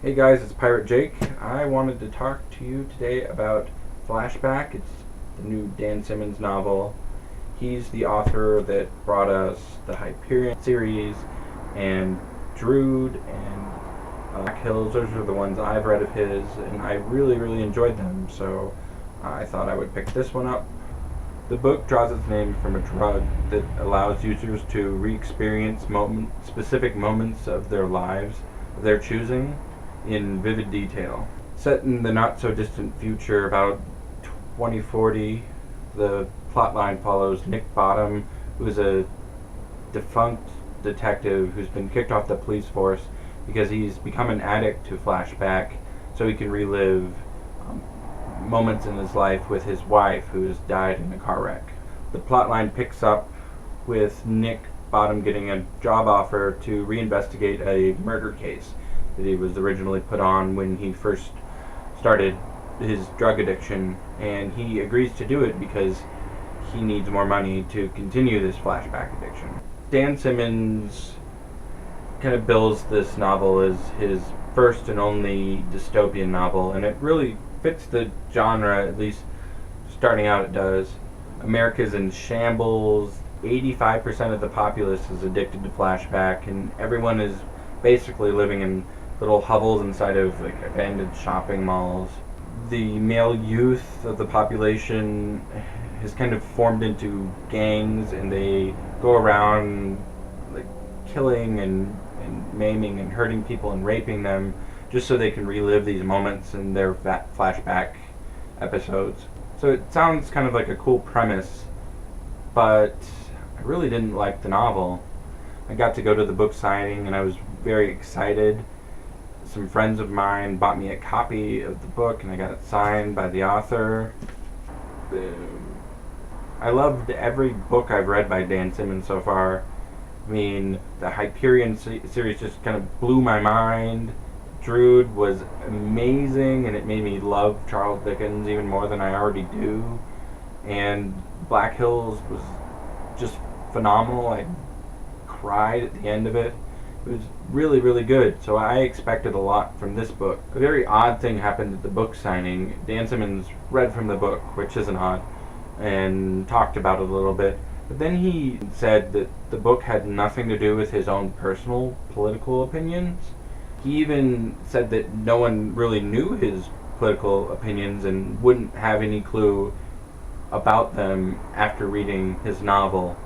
Hey guys, it's Pirate Jake. I wanted to talk to you today about Flashback. It's the new Dan Simmons novel. He's the author that brought us the Hyperion series and Drood and Black Hills. Those are the ones I've read of his, and I really enjoyed them, so I thought I would pick this one up. The book draws its name from a drug that allows users to re-experience specific moments of their lives of their choosing in vivid detail. Set in the not-so-distant future, about 2040, the plotline follows Nick Bottom, who is a defunct detective who's been kicked off the police force because he's become an addict to Flashback, so he can relive moments in his life with his wife, who has died in a car wreck. The plotline picks up with Nick Bottom getting a job offer to reinvestigate a murder case that he was originally put on when he first started his drug addiction, and he agrees to do it because he needs more money to continue this Flashback addiction. Dan Simmons kind of bills this novel as his first and only dystopian novel, and it really fits the genre, at least starting out it does. America's in shambles, 85% of the populace is addicted to Flashback, and everyone is basically living in little hovels inside of abandoned shopping malls. The male youth of the population has kind of formed into gangs, and they go around killing and maiming and hurting people and raping them just so they can relive these moments in their Flashback episodes. So it sounds kind of like a cool premise, but I really didn't like the novel. I got to go to the book signing and I was very excited. Some friends of mine bought me a copy of the book and I got it signed by the author. I loved every book I've read by Dan Simmons so far. I mean, the Hyperion series just kind of blew my mind. Drood was amazing, and it made me love Charles Dickens even more than I already do. And Black Hills was just phenomenal. I cried at the end of it. It was really good, so I expected a lot from this book. A very odd thing happened at the book signing. Dan Simmons read from the book, which isn't odd, and talked about it a little bit. But then he said that the book had nothing to do with his own personal political opinions. He even said that no one really knew his political opinions and wouldn't have any clue about them after reading his novel.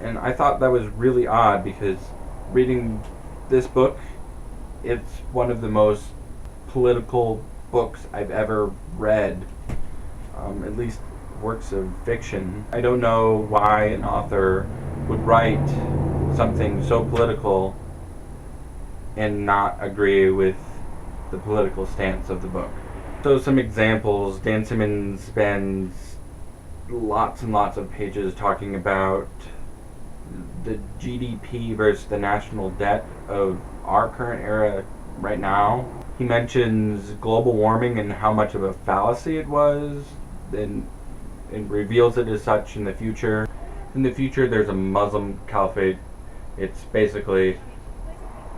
And I thought that was really odd because reading this book, it's one of the most political books I've ever read, at least works of fiction. I don't know why an author would write something so political and not agree with the political stance of the book. So some examples: Dan Simmons spends lots and lots of pages talking about the GDP versus the national debt of our current era right now. He mentions global warming and how much of a fallacy it was, and reveals it as such in the future. In the future, there's a Muslim caliphate. It's basically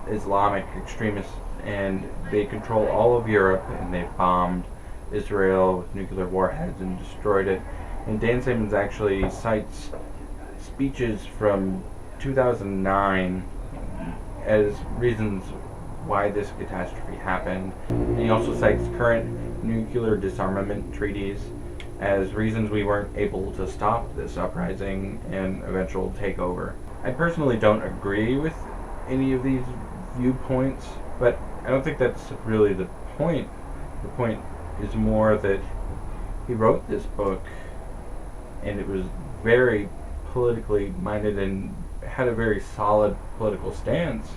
Islamic extremists, and they control all of Europe, and they've bombed Israel with nuclear warheads and destroyed it. And Dan Simmons actually cites speeches from 2009 as reasons why this catastrophe happened. And he also cites current nuclear disarmament treaties as reasons we weren't able to stop this uprising and eventual takeover. I personally don't agree with any of these viewpoints, but I don't think that's really the point. The point is more that he wrote this book and it was very politically minded and had a very solid political stance,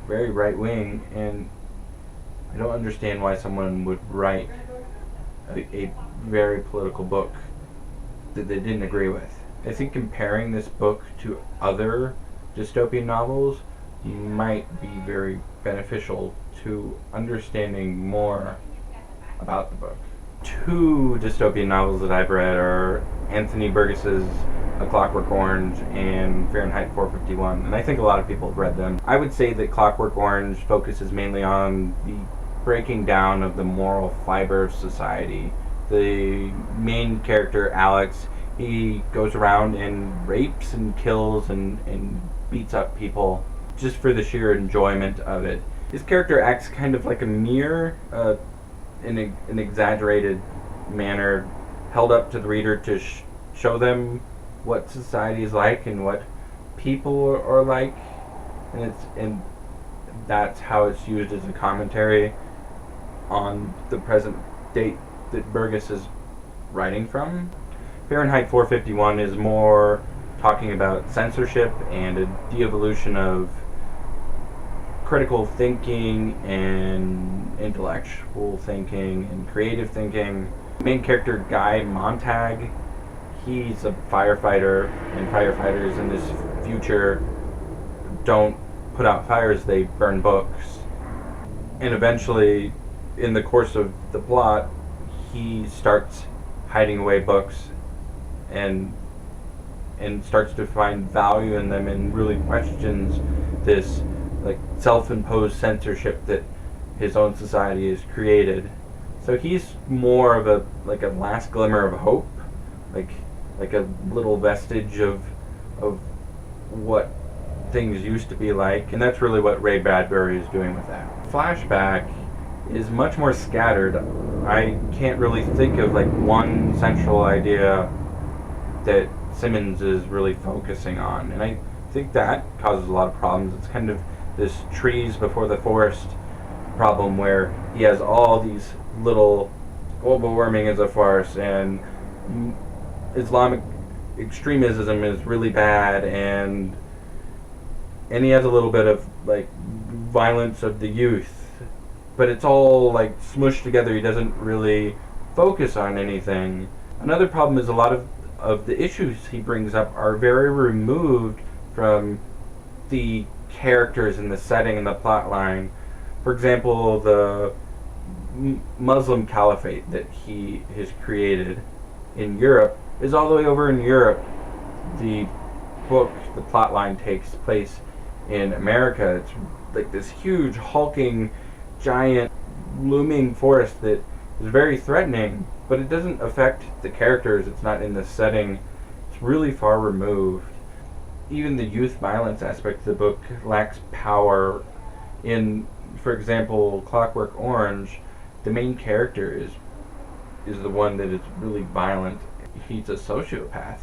very right-wing, and I don't understand why someone would write a very political book that they didn't agree with. I think comparing this book to other dystopian novels might be very beneficial to understanding more about the book. Two dystopian novels that I've read are Anthony Burgess's A Clockwork Orange and Fahrenheit 451, and I think a lot of people have read them. I would say that Clockwork Orange focuses mainly on the breaking down of the moral fiber of society. The main character, Alex, he goes around and rapes and kills and beats up people just for the sheer enjoyment of it. His character acts kind of like a mirror, in an exaggerated manner, held up to the reader to show them what society is like and what people are like, and that's how it's used as a commentary on the present date that Burgess is writing from. Fahrenheit 451 is more talking about censorship and a de-evolution of critical thinking and intellectual thinking and creative thinking. Main character, Guy Montag, he's a firefighter, and firefighters in this future don't put out fires, they burn books. And eventually, in the course of the plot, he starts hiding away books and starts to find value in them and really questions this like self-imposed censorship that his own society has created. So he's more of a last glimmer of hope, like a little vestige of what things used to be like, and that's really what Ray Bradbury is doing with that. Flashback is much more scattered. I can't really think of like one central idea that Simmons is really focusing on, and I think that causes a lot of problems. It's kind of this trees before the forest problem where he has all these little global warming is a farce and Islamic extremism is really bad, and he has a little bit of like violence of the youth, but it's all like smushed together. He doesn't really focus on anything. Another problem is a lot of the issues he brings up are very removed from the characters and the setting and the plot line. For example, the Muslim caliphate that he has created in Europe is all the way over in Europe. The book, the plot line takes place in America. It's like this huge, hulking, giant, looming force that is very threatening, but it doesn't affect the characters. It's not in the setting. It's really far removed. Even the youth violence aspect of the book lacks power. In, for example, Clockwork Orange, the main character is the one that is really violent. He's a sociopath.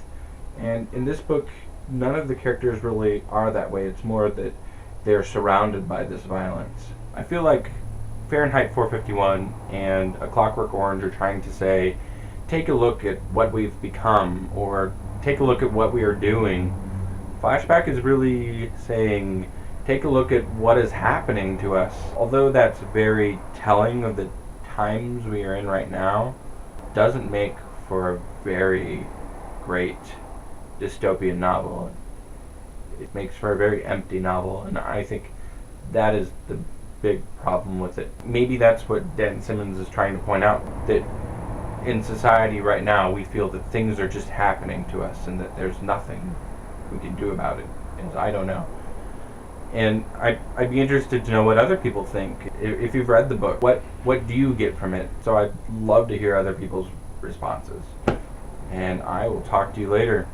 And in this book, none of the characters really are that way. It's more that they're surrounded by this violence. I feel like Fahrenheit 451 and A Clockwork Orange are trying to say, take a look at what we've become, or take a look at what we are doing. Flashback is really saying, take a look at what is happening to us. Although that's very telling of the times we are in right now, doesn't make for a very great dystopian novel. It makes for a very empty novel, and I think that is the big problem with it. Maybe that's what Dan Simmons is trying to point out, that in society right now we feel that things are just happening to us and that there's nothing we can do about it. And I don't know. And I'd be interested to know what other people think. If you've read the book, what do you get from it? So I'd love to hear other people's responses. And I will talk to you later.